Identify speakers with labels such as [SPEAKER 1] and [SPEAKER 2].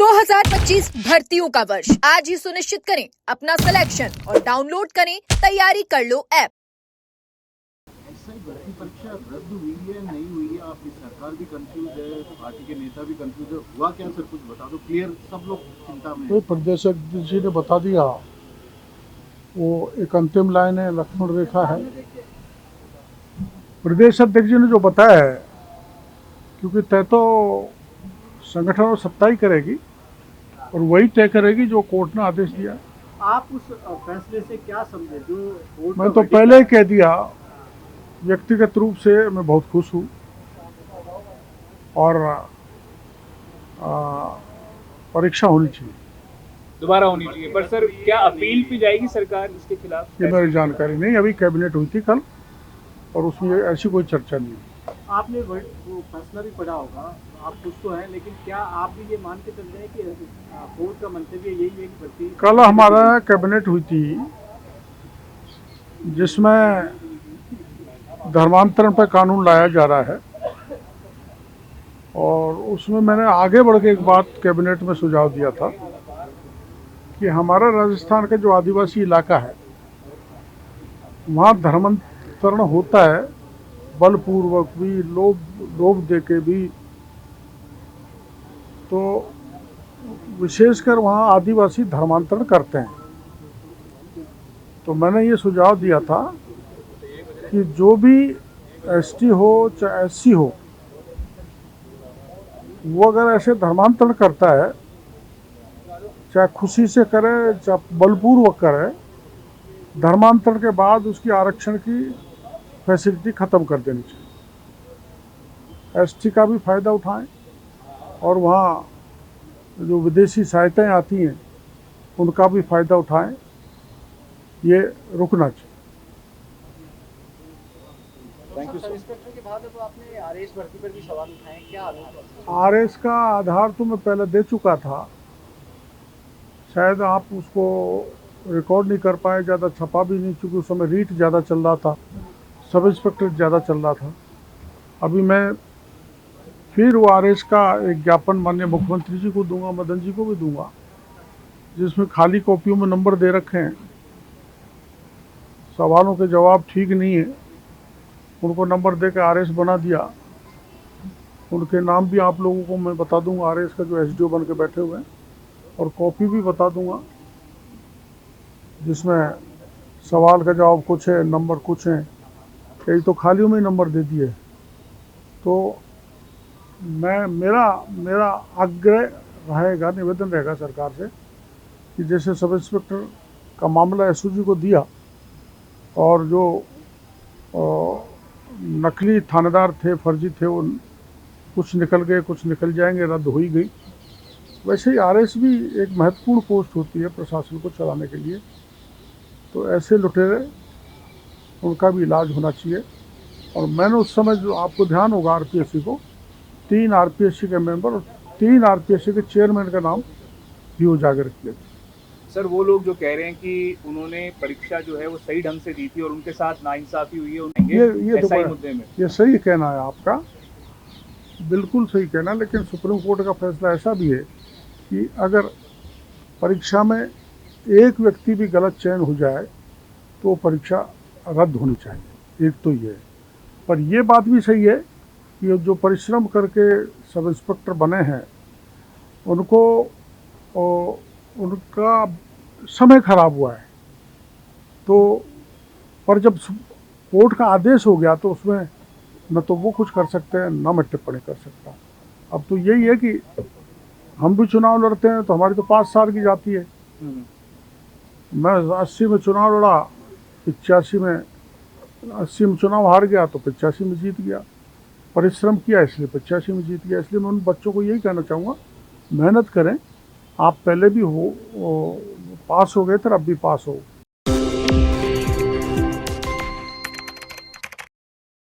[SPEAKER 1] 2025 भर्तियों का वर्ष आज ही सुनिश्चित करें अपना सिलेक्शन और डाउनलोड करें तैयारी कर लो ऐप।
[SPEAKER 2] SI भर्ती परीक्षा रद्द हुई है नहीं हुई है, आपकी सरकार भी कंफ्यूज है, पार्टी के नेता भी कंफ्यूज है, हुआ क्या सर कुछ बता दो, क्लियर सब लोग चिंता में।
[SPEAKER 3] तो प्रदेश अध्यक्ष जी ने बता दिया, वो एक अंतिम लाइन है, लक्ष्मण रेखा है। प्रदेश अध्यक्ष जी ने जो बताया है, क्योंकि तय तो संगठन और सत्ता ही करेगी और वही तय करेगी जो कोर्ट ने आदेश दिया।
[SPEAKER 2] आप उस फैसले से क्या समझे जो कोर्ट
[SPEAKER 3] मैं तो पहले ही कह दिया, व्यक्तिगत रूप से मैं बहुत खुश हूँ और परीक्षा होनी चाहिए,
[SPEAKER 4] दोबारा होनी चाहिए। पर सर क्या अपील भी जाएगी सरकार इसके खिलाफ?
[SPEAKER 3] ये मेरी जानकारी नहीं। अभी कैबिनेट हुई थी कल और उसमें ऐसी कोई चर्चा नहीं है।
[SPEAKER 2] आपने वो फैसला भी पढ़ा होगा, आप खुश तो हैं, लेकिन क्या आप भी ये मान के चल रहे हैं कि कोर्ट का मंतव्य यही है कि भर्ती?
[SPEAKER 3] कल हमारा कैबिनेट हुई थी जिसमें धर्मांतरण पर कानून लाया जा रहा है और उसमें मैंने आगे बढ़ के एक बात कैबिनेट में सुझाव दिया था कि हमारा राजस्थान का जो आदिवासी इलाका है वहाँ धर्मांतरण होता है, बलपूर्वक भी, लोभ दे के भी। तो विशेषकर वहाँ आदिवासी धर्मांतरण करते हैं। तो मैंने ये सुझाव दिया था कि जो भी ST हो चाहे SC हो, वो अगर ऐसे धर्मांतरण करता है, चाहे खुशी से करे चाहे बलपूर्वक करे, धर्मांतरण के बाद उसकी आरक्षण की फैसिलिटी ख़त्म कर देनी चाहिए। ST का भी फ़ायदा उठाएं और वहाँ जो विदेशी सहायताएं आती हैं उनका भी फ़ायदा उठाएं, ये रुकना चाहिए।
[SPEAKER 2] Thank you sir. इंस्पेक्टर के बाद अब आपने RS भर्ती पर भी सवाल उठाए, क्या आधार?
[SPEAKER 3] RS का आधार तो मैं पहले दे चुका था, शायद आप उसको रिकॉर्ड नहीं कर पाए, ज़्यादा छपा भी नहीं, चूँकि उस समय रीट ज़्यादा चल रहा था, सब इंस्पेक्टर ज़्यादा चल रहा था। अभी मैं फिर वो RS का एक ज्ञापन माननीय मुख्यमंत्री जी को दूंगा, मदन जी को भी दूंगा, जिसमें खाली कॉपियों में नंबर दे रखे हैं, सवालों के जवाब ठीक नहीं है, उनको नंबर दे के RS बना दिया। उनके नाम भी आप लोगों को मैं बता दूंगा, RS का जो SDO बन के बैठे हुए हैं, और कॉपी भी बता दूंगा जिसमें सवाल का जवाब कुछ है, नंबर कुछ हैं, कई तो खालियों में नंबर दे दिए। तो मेरा आग्रह रहेगा, निवेदन रहेगा सरकार से कि जैसे सब इंस्पेक्टर का मामला SOG को दिया और जो नकली थानेदार थे, फर्जी थे, वो कुछ निकल गए, कुछ निकल जाएंगे, रद्द हो ही गई, वैसे ही RS भी एक महत्वपूर्ण पोस्ट होती है प्रशासन को चलाने के लिए। तो ऐसे लुटेरे, उनका भी इलाज होना चाहिए। और मैंने उस समय, जो आपको ध्यान होगा, RPSC को 3 RPSC के मेंबर और 3 RPSC के चेयरमैन का नाम भी उजागर किया था।
[SPEAKER 4] सर वो लोग जो कह रहे हैं कि उन्होंने परीक्षा जो है वो सही ढंग से दी थी और उनके साथ नाइंसाफी हुई है,
[SPEAKER 3] ये
[SPEAKER 4] SI मुद्दे में।
[SPEAKER 3] ये सही कहना है आपका, बिल्कुल सही कहना, लेकिन सुप्रीम कोर्ट का फैसला ऐसा भी है कि अगर परीक्षा में एक व्यक्ति भी गलत चयन हो जाए तो परीक्षा रद्द होनी चाहिए। एक तो ये है, पर ये बात भी सही है कि जो परिश्रम करके सब इंस्पेक्टर बने हैं उनका समय खराब हुआ है। तो पर जब कोर्ट का आदेश हो गया तो उसमें न तो वो कुछ कर सकते हैं, न मैं टिप्पणी कर सकता। अब तो यही है कि हम भी चुनाव लड़ते हैं तो हमारी तो 5 साल की जाती है। मैं 80 में चुनाव लड़ा, 85 में चुनाव हार गया तो 85 में जीत गया। परिश्रम किया इसलिए 85 में जीत गया। इसलिए मैं उन बच्चों को यही कहना चाहूँगा, मेहनत करें। आप पहले भी पास हो गए थे, अब भी पास हो।